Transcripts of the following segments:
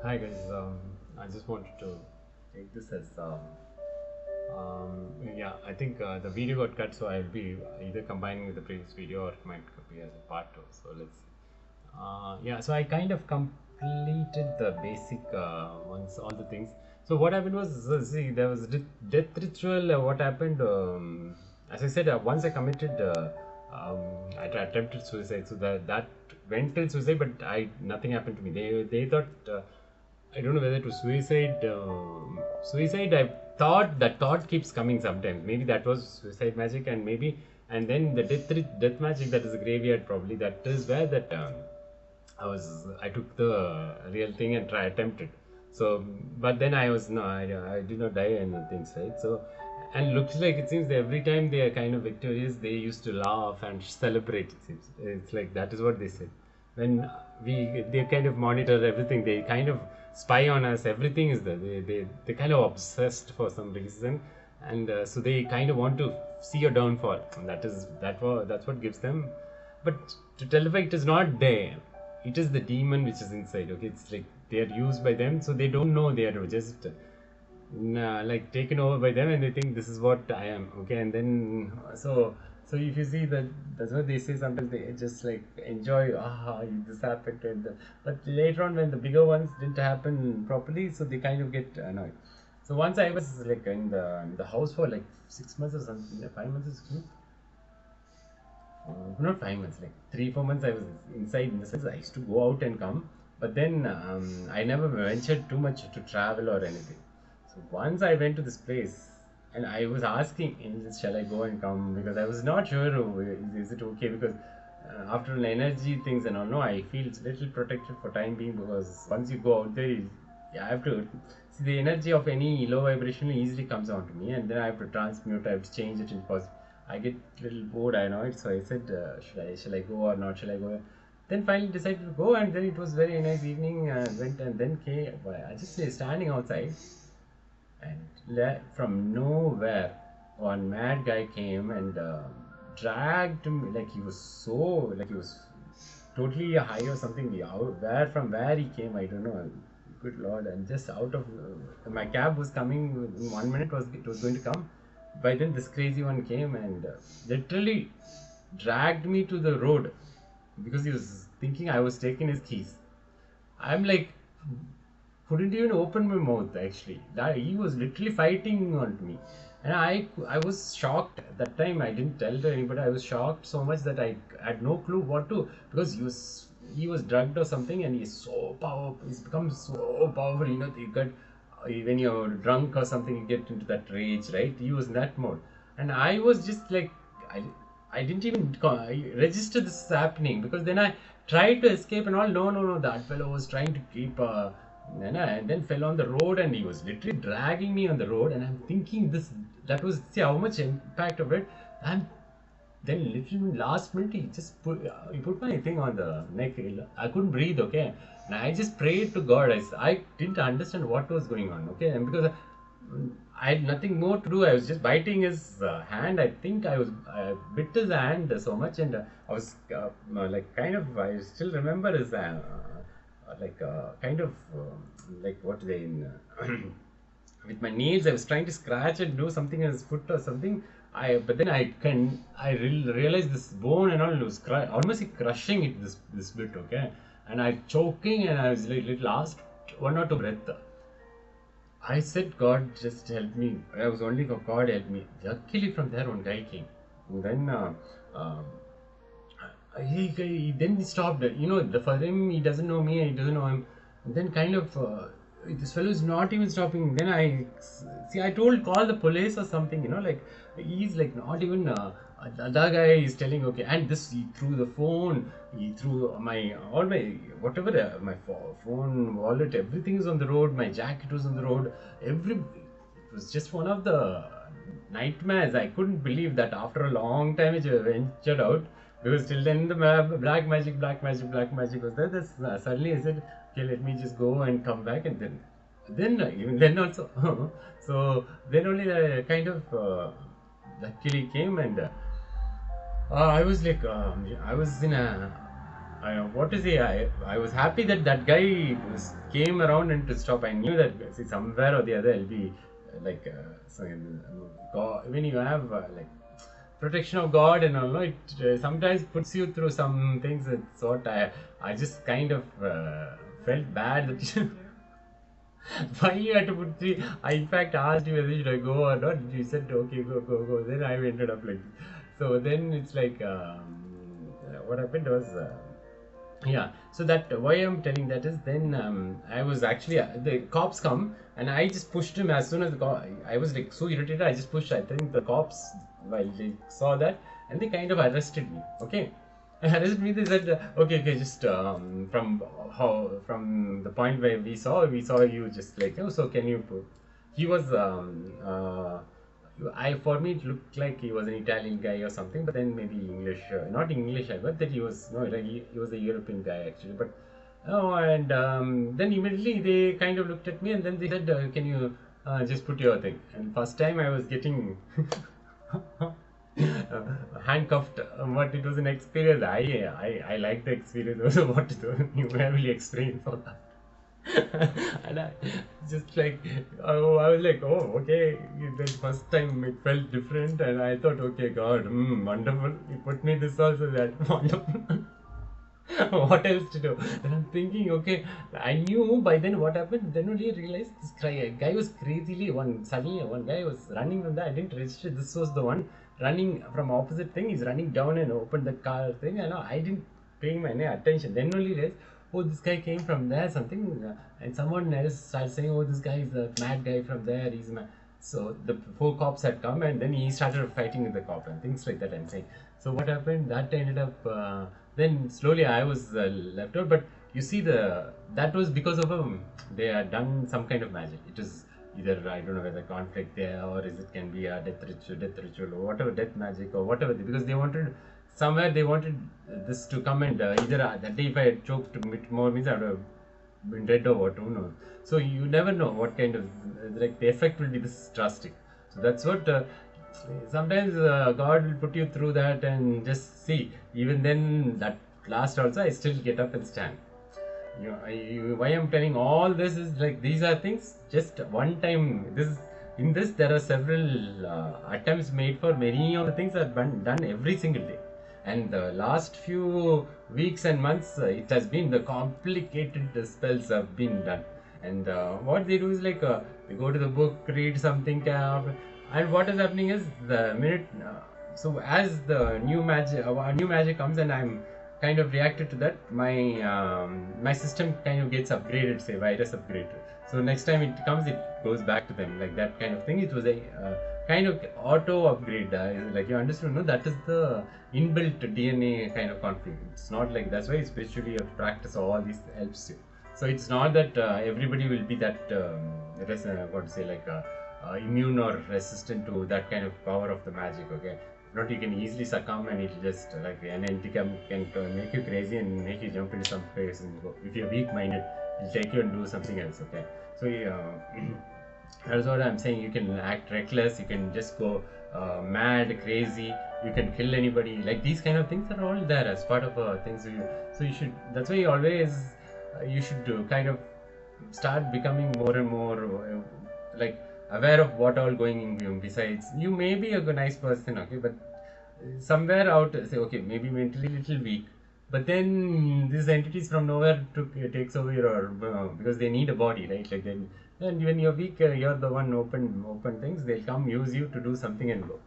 Hi guys, I just wanted to take this as yeah, I think the video got cut, so I'll be either combining with the previous video or it might be as a part two. So let's see. Yeah, so I kind of completed the basic ones, all the things. So what happened was, see, there was death ritual. What happened? As I said, once I committed, attempted suicide. So that went till suicide, but I nothing happened to me. They thought. I don't know whether to suicide. Suicide. I thought that thought keeps coming sometimes. Maybe that was suicide magic, and maybe and then the death magic, that is a graveyard probably. That is where that I took the real thing and attempted. So, but then I was no, I did not die and things, right? So, and looks like it seems that every time they are kind of victorious, they used to laugh and celebrate. It seems it's like that is what they said. When they kind of monitor everything, they kind of spy on us. Everything is there. They kind of obsessed for some reason, and so they kind of want to see your downfall. And that's what gives them. But to tell if it is not there, it is the demon which is inside. Okay, it's like they are used by them, so they don't know they are just like taken over by them, and they think this is what I am. Okay, and then so if you see that, that's what they say. Sometimes they just like enjoy. This happened, but later on when the bigger ones didn't happen properly, so they kind of get annoyed. So once I was like in the house for like 6 months or something, 5 months or 6 months. Not 5 months, like 3 4 months I was inside. In the sense I used to go out and come, but then I never ventured too much to travel or anything. So once I went to this place, and I was asking, shall I go and come? Because I was not sure, is it okay? Because after an energy things and all, no, I feel it's little protected for time being, because once you go out there, you have to see the energy of any low vibration easily comes onto me, and then I have to transmute, I have to change it into positive. I get a little bored, I know it. So I said, shall I go or not? Shall I go? Then finally decided to go, and then it was very nice evening. Went and then came. I just standing outside, and from nowhere, one mad guy came and dragged me, like he was so, like he was totally high or something. Where from where he came, I don't know. Good Lord! And just out of my cab was coming in 1 minute. It was going to come. By then, this crazy one came and literally dragged me to the road because he was thinking I was taking his keys. I'm like, couldn't even open my mouth actually. That he was literally fighting on me, and I was shocked at that time. I didn't tell to anybody. I was shocked so much that I had no clue what to, because he was drugged or something, and he's so powerful. He's become so powerful. You got when you're drunk or something, you get into that rage, right? He was in that mode, and I was just like, I didn't even register this is happening, because then I tried to escape and all. No, that fellow was trying to keep. And then fell on the road, and he was literally dragging me on the road, and I'm thinking that was, see how much impact of it. And then literally last minute he put my thing on the neck. I couldn't breathe, okay, and I just prayed to God. I didn't understand what was going on, okay, and because I had nothing more to do. I was just biting his hand. I think I bit his hand so much, and I was like kind of, I still remember his kind of like what they in with my nails I was trying to scratch and do something on his foot or something. But then I realized this bone and all was almost like crushing it, this bit, okay, and I choking, and I was like last 1 or 2 breath. I said, God, just help me. I was only for God help me. Luckily from there one guy came. Then he stopped. For him, he doesn't know me, he doesn't know him. And then kind of this fellow is not even stopping. Then I told call the police or something. Like he's like not even. The other guy is telling, okay, and this he threw the phone. He threw all my whatever, my phone, wallet, everything is on the road. My jacket was on the road. It was just one of the nightmares. I couldn't believe that after a long time it ventured out, because till then the black magic was there. Suddenly I said, okay, let me just go and come back, and then even then also. So then only kind of luckily came, and I was like, I was in a what to say? I was happy that that guy came around and to stop. I knew that see, somewhere or the other I'll be like God, when you have like protection of God and all, no, it sometimes puts you through some things. It's what I just kind of felt bad that why you had to put three. I in fact asked you whether should I go or not. You said okay, go, go, go. Then I ended up like this. So then it's like what happened was. Yeah, so that why I'm telling that is then I was actually the cops come and I just pushed him as soon as I was like so irritated. I just pushed. I think the cops while they saw that and they kind of arrested me. Okay, arrested me. They said okay, okay, just from the point where we saw you just like oh so can you he was for me it looked like he was an Italian guy or something, but then maybe English, not English. I got that he was no, like he was a European guy actually. But oh, and then immediately they kind of looked at me and then they said, "Can you just put your thing?" And first time I was getting handcuffed, but it was an experience. I like the experience. Also, what to do? You will explain for that. And I just like oh I was like oh okay the first time it felt different and I thought okay God wonderful you put me this also that wonderful what else to do then I'm thinking okay I knew by then what happened then only I realized this guy was crazily suddenly one guy was running from there I didn't register this was the one running from opposite thing he's running down and opened the car thing and I didn't pay my any attention then only realized oh this guy came from there something and someone else started saying oh this guy is a mad guy from there he's mad. So the four cops had come and then he started fighting with the cop and things like that I'm saying so what happened that ended up then slowly I was left out but you see that was because of they had done some kind of magic it was either I don't know whether conflict there or is it can be a death ritual or whatever death magic or whatever because they wanted somewhere they wanted this to come and either that day if I had choked a bit more means I would have been dead or what, who knows. So you never know what kind of like the effect will be this drastic. So that's what sometimes God will put you through that and just see. Even then, that last also I still get up and stand. Why I'm telling all this is like these are things just one time. In this there are several attempts made for many of the things that are done every single day. And the last few weeks and months, it has been the complicated spells have been done. And what they do is like they go to the book, read something, and what is happening is the minute. So as the new magic comes, and I'm kind of reacted to that, my system kind of gets upgraded, say virus upgraded. So next time it comes, it goes back to them like that kind of thing. It was a kind of auto upgrade. Like you understood, no? That is the inbuilt DNA kind of conflict. It's not like that's why spiritually you have to practice all these helps you. So it's not that everybody will be that what to say like immune or resistant to that kind of power of the magic. Okay, if not you can easily succumb and it'll just like an entity can make you crazy and make you jump into some place and go. If you're weak-minded, it'll take you and do something else. Okay, so that's what I'm saying. You can act reckless. You can just go mad, crazy. You can kill anybody. Like these kind of things are all there as part of things. So you should. That's why you always you should kind of start becoming more and more like aware of what all going in you. Besides, you may be a nice person, okay, but somewhere out say okay, maybe mentally little weak. But then these entities from nowhere takes over your because they need a body, right? Like then. And when you're weak, you're the one open things. They'll come use you to do something and go.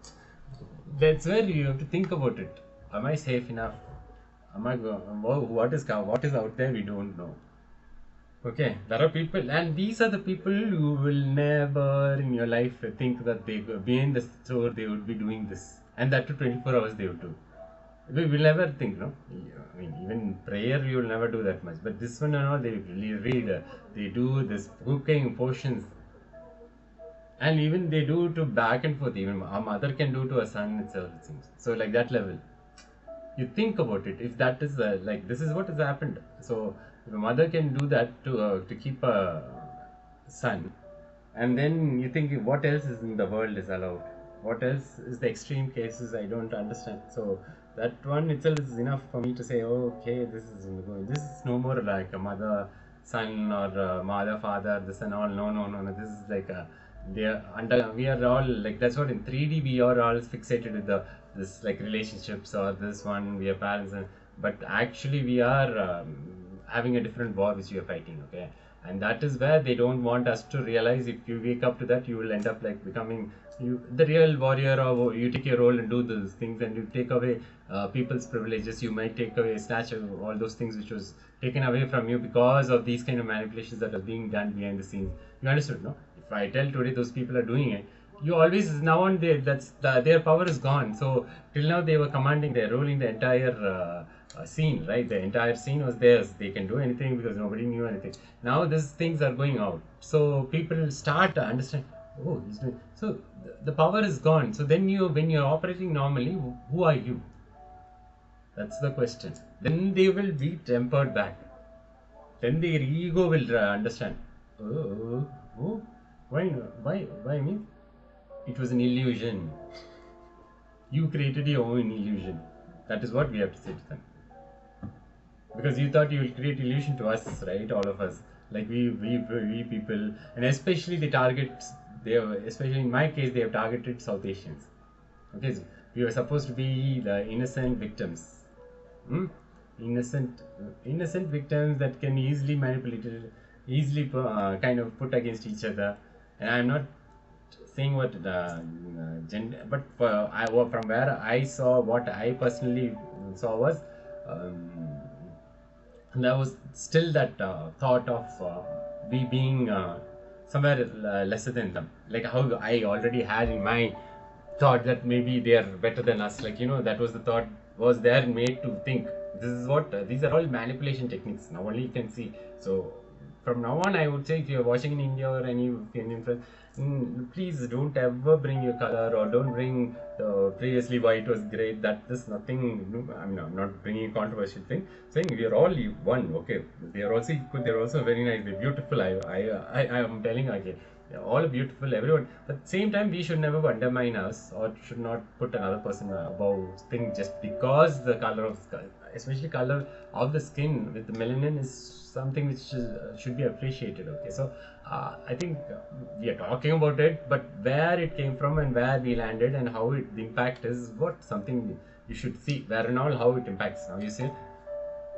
That's where you have to think about it. Am I safe enough? Am I what is out there? We don't know. Okay, there are people, and these are the people who will never in your life think that they behind the store they would be doing this, and that to 24 hours they would do. We will never think, no. I mean, even prayer you will never do that much. But this one and all, they really read, they do this cooking portions, and even they do to back and forth. Even a mother can do to a son itself. It seems so like that level. You think about it. If that is like this is what has happened. So if a mother can do that to keep a son, and then you think what else is in the world is allowed. What else is the extreme cases? I don't understand. So that one itself is enough for me to say, oh, okay, this is no more like a mother son or mother father this and all. No, no, no, no. This is like a they are under we are all like that's what in 3D we are all fixated with the this like relationships or this one we are parents but actually we are having a different war which we are fighting. Okay, and that is where they don't want us to realize. If you wake up to that, you will end up like becoming you the real warrior, or you take your role and do those things, and you take away people's privileges. You might take away snatch all those things which was taken away from you because of these kind of manipulations that are being done behind the scenes. You understood, no? If I tell today those people are doing it, you always now on their power is gone. So till now they were commanding, they're ruling the entire scene, right? The entire scene was theirs. They can do anything because nobody knew anything. Now these things are going out, so people start to understand. Oh, he's doing so. The power is gone. So then when you're operating normally, who are you? That's the question. Then they will be tempered back. Then their ego will understand. Oh, oh, why me? It was an illusion. You created your own illusion. That is what we have to say to them. Because you thought you will create illusion to us, right? All of us, like we people, and especially the targets. They have, especially in my case, they have targeted South Asians. Okay, so we were supposed to be the innocent victims. Hmm? Innocent victims that can easily manipulated, easily kind of put against each other. And I'm not saying what the gender, but from where I saw, what I personally saw was there was still that thought of we being somewhere lesser than them, like how I already had in my thought that maybe they are better than us, like that was the thought was there made to think. This is what these are all manipulation techniques now only you can see. So from now on, I would say, if you're watching in India or any Indian friends, please don't ever bring your color, or don't bring previously why it was great. That is nothing. I mean, I'm not bringing a controversial thing. Saying we are all one. Okay, they are also equal. They are also very nice. They're beautiful. I am telling again. They're all beautiful, everyone. But at the same time, we should never undermine us, or should not put another person above thing just because the color of especially color of the skin with the melanin is something which should be appreciated. Okay, so I think we are talking about it, but where it came from and where we landed and how the impact is what something you should see. Where and all how it impacts. Now you see.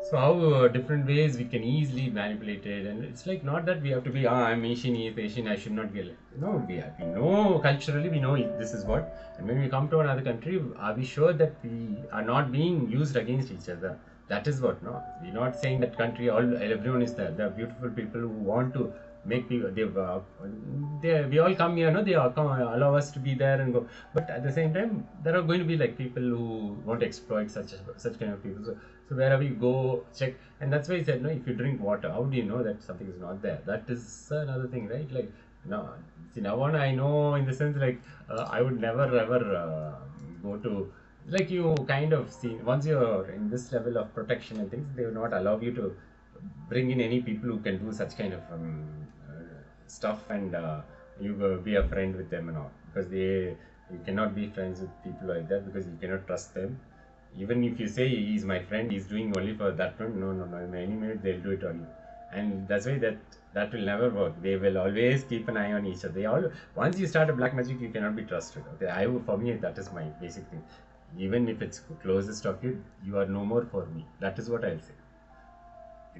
So how different ways we can easily manipulate it, and it's like not that we have to be I'm Asian, he is Asian, I should not get it. No, we know culturally we know this is what, and when we come to another country, are we sure that we are not being used against each other? That is what. No, we're not saying that country all everyone is there. There are beautiful people who want to make people. We all come here. No, they all come allow us to be there and go. But at the same time, there are going to be like people who want to exploit such kind of people. So wherever you go, check, and that's why I said, no, if you drink water, how do you know that something is not there? That is another thing, right? Like, now, see, now on I know in the sense like I would never ever go to, like, you kind of see once you're in this level of protection and things, they will not allow you to bring in any people who can do such kind of stuff, and you be a friend with them and all, because you cannot be friends with people like that because you cannot trust them. Even if you say he's my friend, he's doing only for that one. No, no, no. In any minute they'll do it on you, and that's why that will never work. They will always keep an eye on each other. They all once you start a black magic, you cannot be trusted. Okay, for me that is my basic thing. Even if it's closest of you, you are no more for me. That is what I'll say.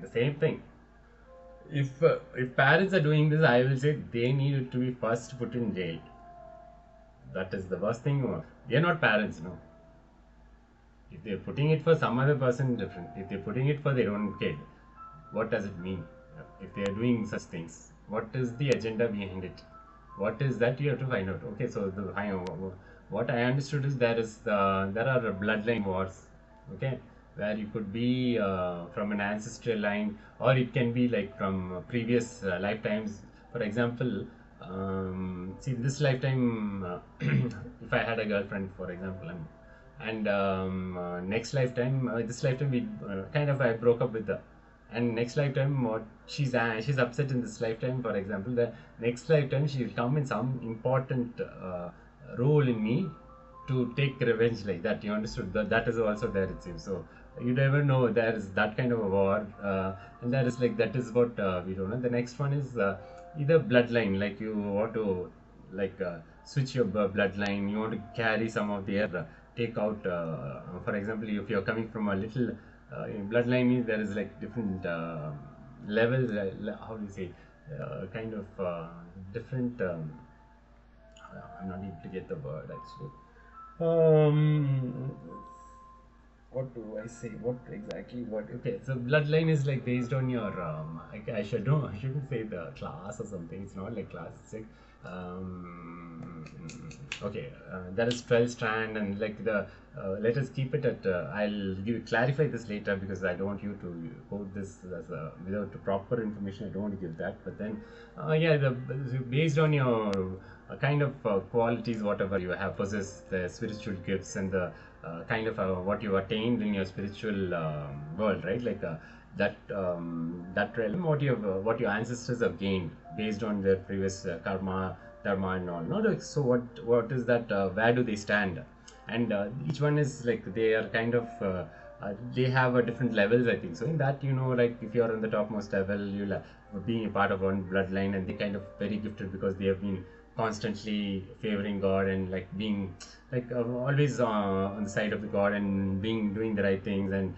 The same thing. If parents are doing this, I will say they need to be first put in jail. That is the worst thing. They are not parents, no. If they're putting it for some other person, different. If they're putting it for their own kid, what does it mean? If they are doing such things, what is the agenda behind it? What is that you have to find out? Okay, so what I understood is there are bloodline wars. Okay, where you could be from an ancestral line, or it can be like from previous lifetimes. For example, see, this lifetime, if I had a girlfriend, for example, and next lifetime, this lifetime we kind of I broke up with her, and next lifetime what she's upset in this lifetime, for example, the next lifetime she will come in some important role in me to take revenge like that. You understood that that is also there, it seems. So you never know, there is that kind of a war, and that is like, that is what we don't know. The next one is either bloodline, like you want to like switch your bloodline, you want to carry some of their take out, for example, if you're coming from a little bloodline, means there is like different levels, how do you say, kind of different I'm not able to get the word actually. Um, what do I say? What exactly? What? Okay, so bloodline is like based on your. I should know. I shouldn't say the class or something. It's not like class. It's like okay. That is 12 strand, and like the. Let us keep it at. I'll clarify this later, because I don't want you to quote this as a, without the proper information. I don't want to give that. But then, yeah, based on your kind of qualities, whatever you have possessed, the spiritual gifts, and the kind of what you attained in your spiritual world, right? Like that realm, what your ancestors have gained based on their previous karma, dharma, and all. No, like, so what is that? Where do they stand? And each one is like, they are kind of. They have a different levels, I think. So in that, like if you are on the topmost level, you'll being a part of one bloodline, and they kind of very gifted because they have been constantly favoring God, and like being like always on the side of the God, and doing the right things, and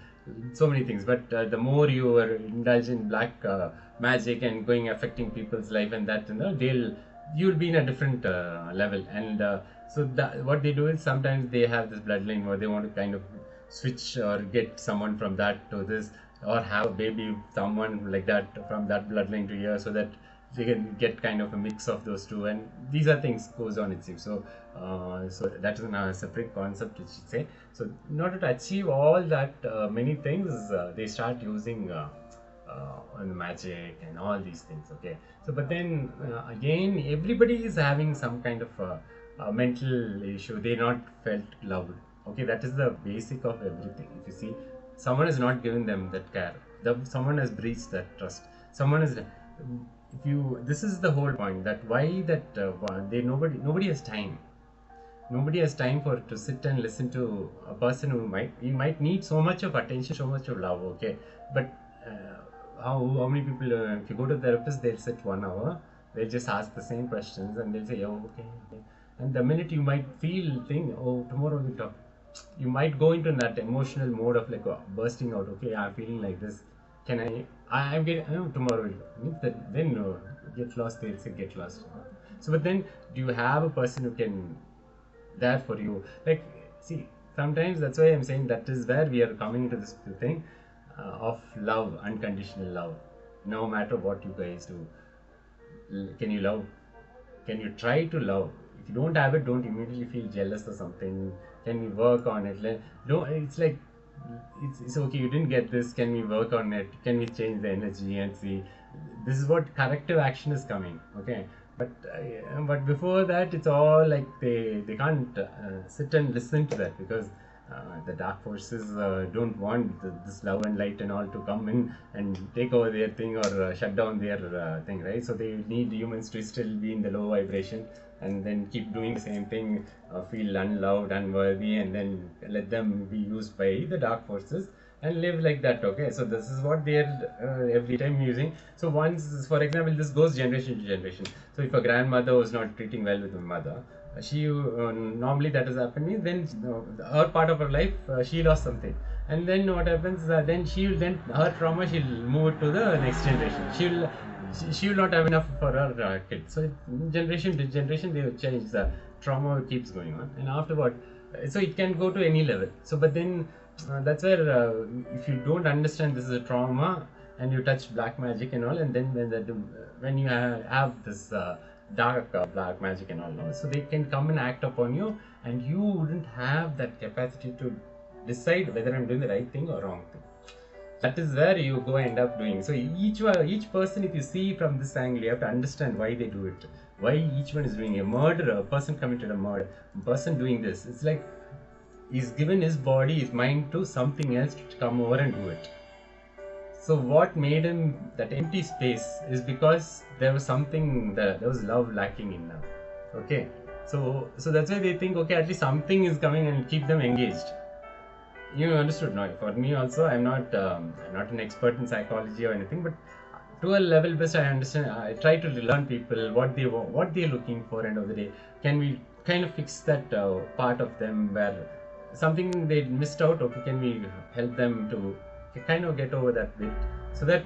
so many things. But the more you are indulged in black magic and going affecting people's life, and that, you'll be in a different level. And so that, what they do is, sometimes they have this bloodline where they want to kind of switch or get someone from that to this, or have a baby with someone like that from that bloodline to here, so that they can get kind of a mix of those two. And these are things goes on, it seems. So so that is a separate concept, which you say. So in order to achieve all that many things, they start using on the magic and all these things. Okay, so but then again, everybody is having some kind of mental issue. They not felt loved. Okay, that is the basic of everything. If you see, someone has not given them that care, someone has breached that trust, someone has, if you, this is the whole point, that why that nobody has time. Nobody has time for to sit and listen to a person who might need so much of attention, so much of love. Okay, but how many people, if you go to the therapist, they'll sit 1 hour, they'll just ask the same questions, and they'll say, oh, okay, okay. And the minute you might think, oh, tomorrow we'll talk, you might go into that emotional mode of like bursting out. Okay, I'm feeling like this. Can I'm getting, I know tomorrow means that, then get lost. They'll say get lost. So, but then, do you have a person who can there for you? Like, see, sometimes that's why I'm saying that is where we are coming to this thing of love, unconditional love. No matter what you guys do, can you love? Can you try to love? If you don't have it, don't immediately feel jealous or something. Can we work on it? No, it's like, it's okay, you didn't get this, can we work on it? Can we change the energy and see? This is what corrective action is coming. Okay, but before that, it's all like they can't sit and listen to that, because the dark forces don't want this love and light and all to come in and take over their thing, or shut down their thing, right? So they need humans to still be in the low vibration, and then keep doing the same thing, feel unloved, unworthy, and then let them be used by the dark forces and live like that. Okay, so this is what they're every time using. So once, for example, this goes generation to generation. So if a grandmother was not treating well with the mother, she normally that is happening, then her part of her life, she lost something, and then what happens, then her trauma, she'll move it to the next generation. She will not have enough for her kids. So generation to generation, they will change. The trauma keeps going on, and afterward, so it can go to any level. So but then that's where if you don't understand this is a trauma, and you touch black magic and all, and then when you have this dark black magic and all, no? So they can come and act upon you, and you wouldn't have that capacity to decide whether I'm doing the right thing or wrong thing. That is where you go end up doing. So each person, if you see from this angle, you have to understand why they do it, why each one is doing a murder, a person committed a murder, a person doing this. It's like he's given his body, his mind to something else to come over and do it. So what made him that empty space is because there was something, there was love lacking in him. Okay, So that's why they think, okay, at least something is coming and keep them engaged. You understood, no? For me also, I'm not an expert in psychology or anything, but to a level best, I understand. I try to learn people what they want, what they're looking for. End of the day, can we kind of fix that part of them where something they missed out? Okay, can we help them to kind of get over that bit so that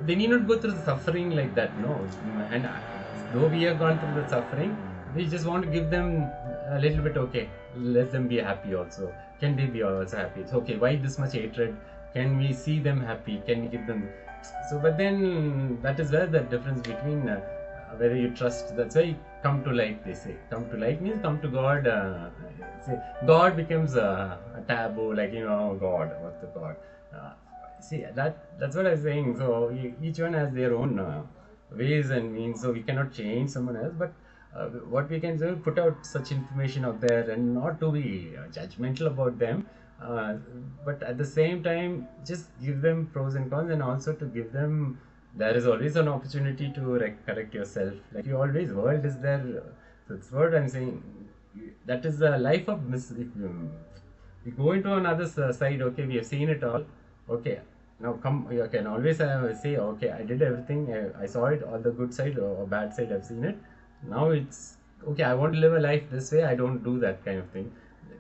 they need not go through the suffering like that? No, and though we have gone through the suffering, we just want to give them a little bit. Okay, let them be happy also. Can they be also happy? It's okay. Why this much hatred? Can we see them happy? Can we give them? So, but then that is where the difference between whether you trust. That's why come to light. They say come to light means come to God. Say God becomes a taboo. Like God. What's the God? See that's what I'm saying. So each one has their own ways and means. So we cannot change someone else, but what we can do, put out such information out there and not to be judgmental about them, uh, but at the same time just give them pros and cons, and also to give them, there is always an opportunity to correct yourself, like you always, world is there. That's what I'm saying. That is the life of if we go into another side. Okay, we have seen it all. Okay, now come, you can always say, okay, I did everything, I saw it, all the good side or bad side, I've seen it. Now it's okay, I want to live a life this way. I don't do that kind of thing.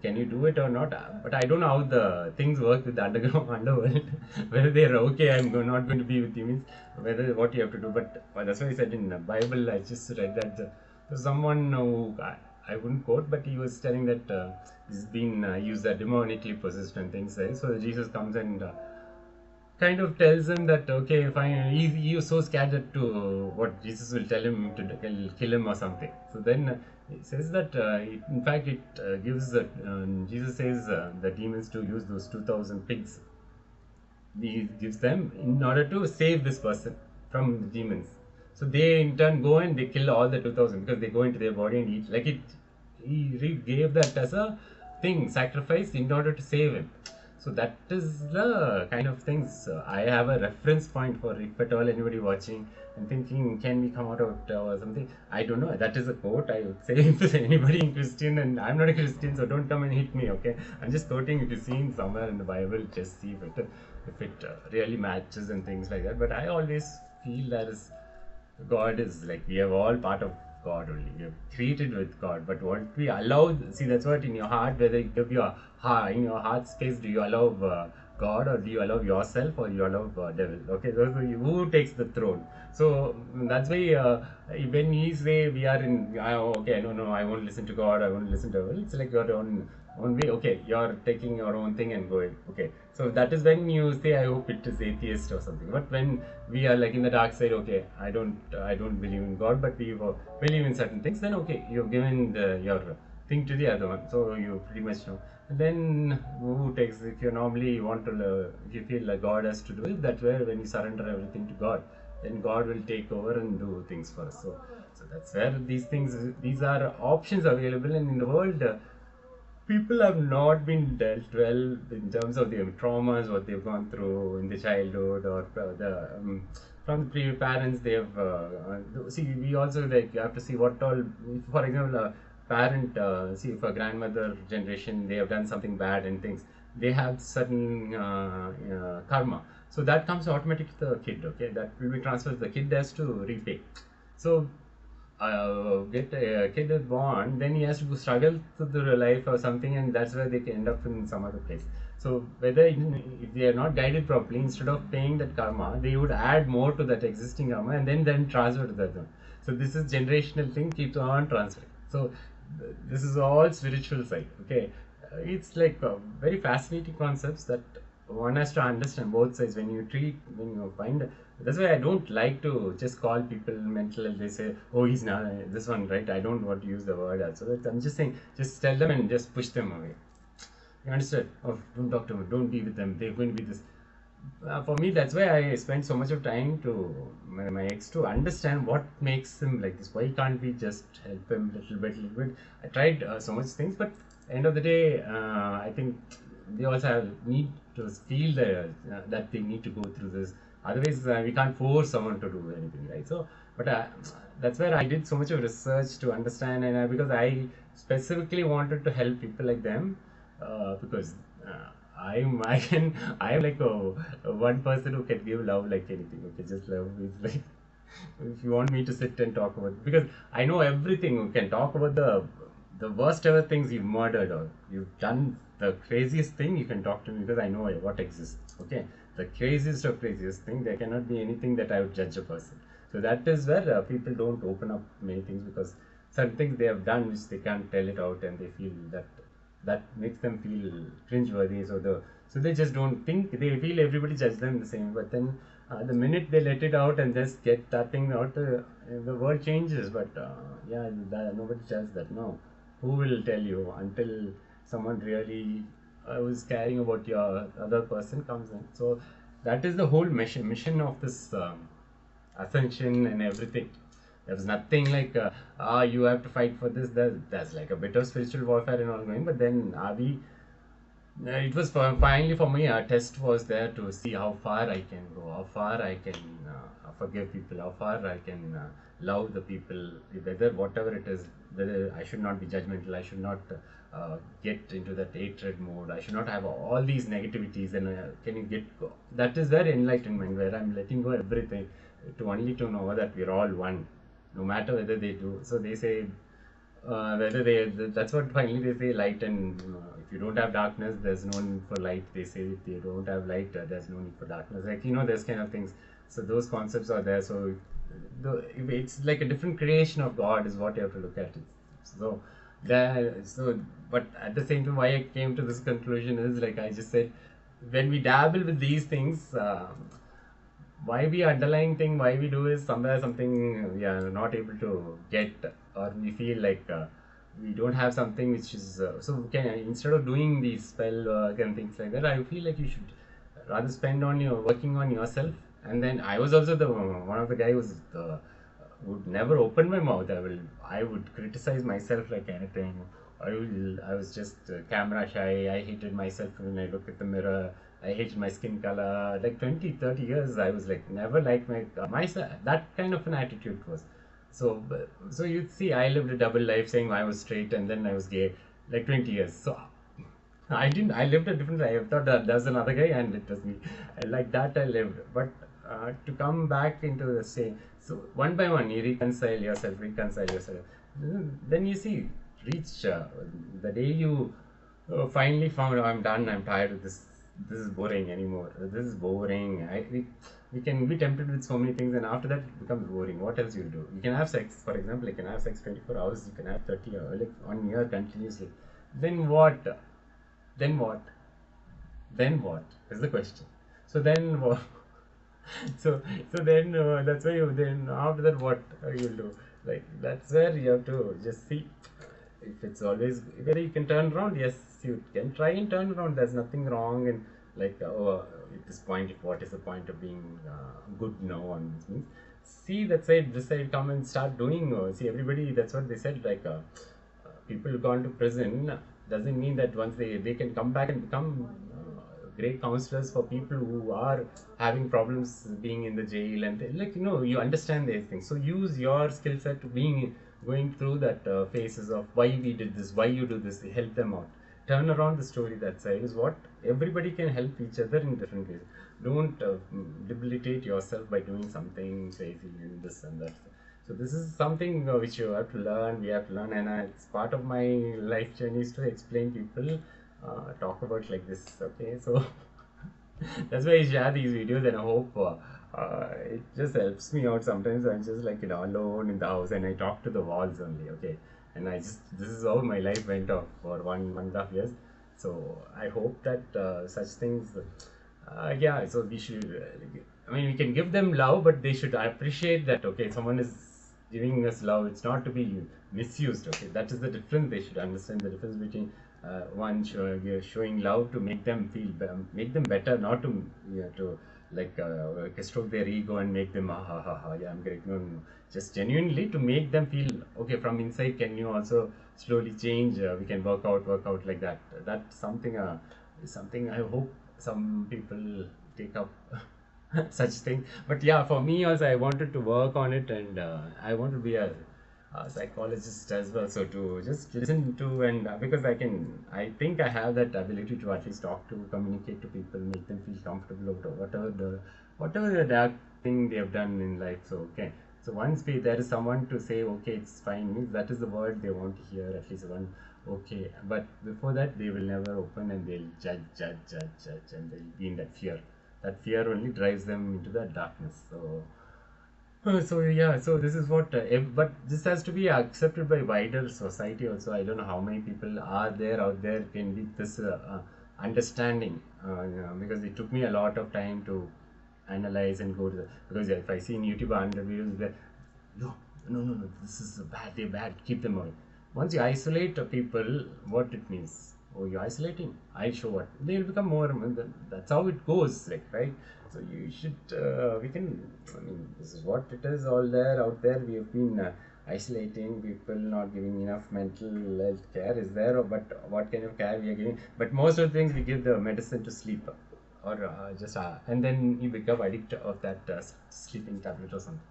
Can you do it or not? But I don't know how the things work with the underground underworld. Whether they're okay, not going to be with you means whether what you have to do. But that's why I said in the Bible, I just read that someone who I wouldn't quote, but he was telling that he's been used that demonically possessed and things like. So Jesus comes and kind of tells him that okay, fine, he was so scared that to what Jesus will tell him to kill him or something. So then he says that in fact it gives that Jesus says the demons to use those 2,000 pigs. He gives them in order to save this person from the demons. So they in turn go and they kill all the 2,000 because they go into their body and eat like it. He gave that as a thing, sacrifice in order to save him. So that is the kind of things I have a reference point for if at all anybody watching and thinking, can we come out of it or something? I don't know. That is a quote I would say if anybody in Christian, and I'm not a Christian, so don't come and hit me, okay? I'm just quoting. If you've seen somewhere in the Bible, just see if it really matches and things like that. But I always feel that is God is like we are all part of God only. We are created with God, but what we allow, see, that's what in your heart, whether you give your heart, in your heart space, do you allow God or do you allow yourself or you allow devil? Okay, so who takes the throne? So that's why when he say we are in, okay, no, I won't listen to God, I won't listen to devil. It's like your own way. Okay, you're taking your own thing and going. Okay, so that is when you say, I hope it is atheist or something. But when we are like in the dark side, okay, I don't believe in God, but we believe in certain things. Then okay, you've given your thing to the other one, so you pretty much know. And then who takes? If you normally want to, if you feel like God has to do it, that's where when you surrender everything to God, then God will take over and do things for us. So that's where these are options available, and in the world. People have not been dealt well in terms of their traumas, what they've gone through in the childhood, or from the previous parents. They have see. We also like you have to see what all. For example, a parent see if a grandmother generation they have done something bad and things. They have certain karma, so that comes automatically to the kid. Okay, that will be transferred. The kid has to repay. So get a kid is born, then he has to struggle through the life or something, and that's where they can end up in some other place. So whether if they are not guided properly, instead of paying that karma, they would add more to that existing karma and then transfer to that one. So this is generational thing keeps on transferring. So this is all spiritual side. Okay, it's like very fascinating concepts that one has to understand both sides when you find. That's why I don't like to just call people mental health. They say, oh, he's not this one, right? I don't want to use the word also. I'm just saying, just tell them and just push them away. You understand? Oh, don't talk to them, don't be with them, they're going to be this. For me, that's why I spend so much of time to my ex to understand what makes him like this. Why can't we just help him little bit? I tried so much things, but end of the day, I think they also need to feel that they need to go through this. Otherwise, we can't force someone to do anything, right? So, but that's where I did so much of research to understand, and because I specifically wanted to help people like them, because I can I am like a one person who can give love like anything. Okay, just love is like if you want me to sit and talk about, because I know everything. You can talk about the worst ever things you've murdered or you've done the craziest thing. You can talk to me because I know what exists. Okay, the craziest of craziest thing. There cannot be anything that I would judge a person. So that is where people don't open up many things, because certain things they have done which they can't tell it out, and they feel that that makes them feel cringeworthy. So they just don't think, they feel everybody judges them the same. But then the minute they let it out and just get that thing out, the world changes. But yeah, nobody does that. No, who will tell you until someone really who's caring about your other person comes in. So that is the whole mission of this ascension and everything. There's nothing like you have to fight for this. There's like a bit of spiritual warfare and all going, but then are we it was finally for me, a test was there to see how far I can go, how far I can forgive people, how far I can love the people, whether whatever it is, whether I should not be judgmental, I should not get into that hatred mode, I should not have all these negativities, and can you get that is where enlightenment, where I'm letting go everything to only to know that we're all one, no matter whether they do. So they say whether they that's what finally they say, light and if you don't have darkness, there's no need for light. They say if you don't have light, there's no need for darkness, like there's kind of things. So those concepts are there. So it's like a different creation of God is what you have to look at it. So so but at the same time, why I came to this conclusion is, like I just said, when we dabble with these things, why we underlying thing, why we do is somewhere something we are not able to get, or we feel like we don't have something which is so we can, instead of doing the spell work and things like that, I feel like you should rather spend on your working on yourself. And then I was also the one of the guy who's would never open my mouth. I would criticize myself like anything. I was just camera shy. I hated myself when I look at the mirror. I hated my skin color. Like 20, 30 years, I was like never liked my myself. That kind of an attitude was. So you see, I lived a double life, saying I was straight and then I was gay, like 20 years. So I didn't. I lived a different life. I thought that there was another guy and it was me. Like that I lived. But to come back into the same, so one by one you reconcile yourself, reconcile yourself. Then you see, reach the day you finally found, oh, I'm done. I'm tired of this. This is boring anymore. This is boring. We can be tempted with so many things, and after that it becomes boring. What else you do? You can have sex, for example. You can have sex 24 hours. You can have 30 or like 1 year continuously. Then what? Then what? Then what is the question? So then what? So then that's why you then after that what you'll do? Like that's where you have to just see if it's always whether you can turn around. Yes, you can try and turn around. There's nothing wrong, and like at this point, what is the point of being good now on this means? See that side, this side, come and start doing. See everybody. That's what they said. Like people who gone to prison doesn't mean that once they can come back and become great counselors for people who are having problems being in the jail, and like you understand these things. So use your skill set to being going through that phases of why we did this, why you do this, help them out, turn around the story. That side is what everybody can help each other in different ways. Don't debilitate yourself by doing something crazy and this and that. So this is something which you have to learn, we have to learn, and it's part of my life journey is to explain people, talk about like this. Okay, so that's why I share these videos, and I hope it just helps me out. Sometimes I'm just like alone in the house and I talk to the walls only. Okay, and I just this is how my life went off for 1.5 years. So I hope that such things. Yeah, so we should. I mean, we can give them love, but they should appreciate that. Okay, someone is giving us love. It's not to be misused. Okay, that is the difference. They should understand the difference between showing love to make them feel make them better, not to like stroke their ego and make them ha ha ha ha, yeah, I'm great. No, no, no. Just genuinely to make them feel okay from inside. Can you also slowly change? We can work out like that. That's something something I hope some people take up. such thing. But yeah, for me also, I wanted to work on it, and I want to be a psychologist as well. So to just listen to, and because I think I have that ability to at least talk to, communicate to people, make them feel comfortable about whatever the dark thing they have done in life. So okay. So once there is someone to say, okay, it's fine, means that is the word they want to hear, at least one, okay. But before that, they will never open, and they'll judge, and they'll be in that fear. That fear only drives them into that darkness. So yeah, so this is what, but this has to be accepted by wider society also. I don't know how many people are there out there can be this understanding, because it took me a lot of time to analyze and go to the, because if I see in YouTube 100 videos, that no, no, this is bad, they're bad, keep them away. Once you isolate people, what it means? Oh, you're isolating. I show what they'll become more. That's how it goes, like, right? So you should. We can. I mean, this is what it is. All there, out there. We have been isolating people, not giving enough mental health care. Is there? But what kind of care we are giving? But most of the things we give the medicine to sleep, or just and then you become addict of that sleeping tablet or something,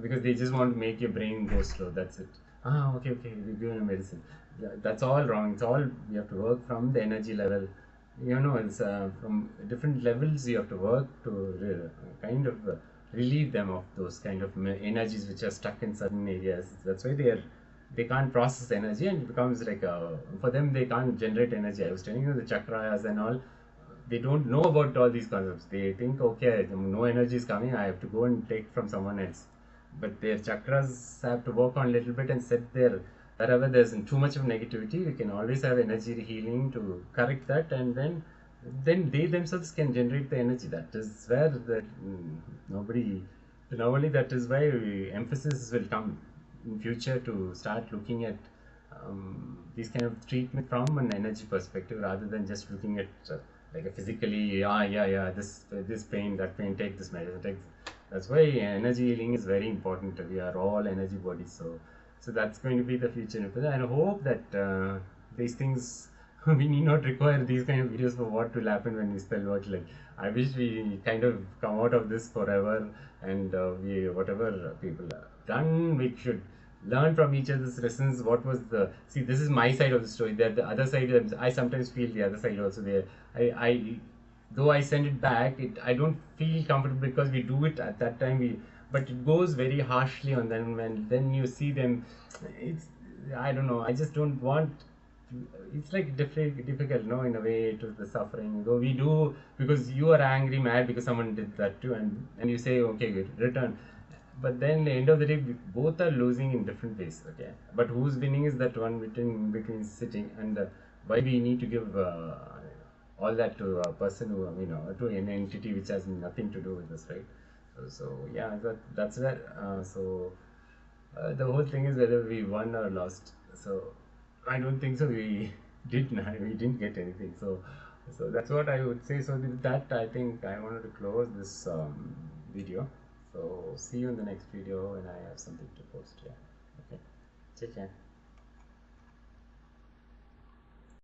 because they just want to make your brain go slow. That's it. Okay, we're giving a medicine. That's all wrong. It's all, you have to work from the energy level. It's from different levels you have to work to kind of relieve them of those kind of energies which are stuck in certain areas. That's why they can't process energy, and it becomes like for them, they can't generate energy. I was telling you the chakras and all, they don't know about all these concepts. They think, okay, no energy is coming, I have to go and take from someone else. But their chakras have to work on a little bit and set their, wherever there's too much of negativity, we can always have energy healing to correct that, and then they themselves can generate the energy. That is where the nobody. Normally, that is why emphasis will come in future to start looking at these kind of treatment from an energy perspective, rather than just looking at like a physically, yeah, this pain, that pain, take this medicine, take. That's why energy healing is very important. We are all energy bodies, so that's going to be the future. And I hope that these things we need not require these kind of videos for what will happen when we spell what. Like, I wish we kind of come out of this forever, and we, whatever people have done, we should learn from each other's lessons. What was the, see, this is my side of the story. That the other side, I sometimes feel the other side also there. I though I send it back, I don't feel comfortable because we do it at that time. But it goes very harshly on them, and then you see them. It's, I don't know. I just don't want. It's like difficult, no, in a way, to the suffering. Though we do, because you are angry, mad because someone did that too, and you say, okay, good, return. But then, the end of the day, we both are losing in different ways. Okay, but who's winning is that one between sitting, and why we need to give all that to a person who, to an entity which has nothing to do with us, right? So yeah, that's where. The whole thing is whether we won or lost. So I don't think so. We didn't get anything. So that's what I would say. So with that, I think I wanted to close this video. So see you in the next video when I have something to post. Yeah. Okay. Take care.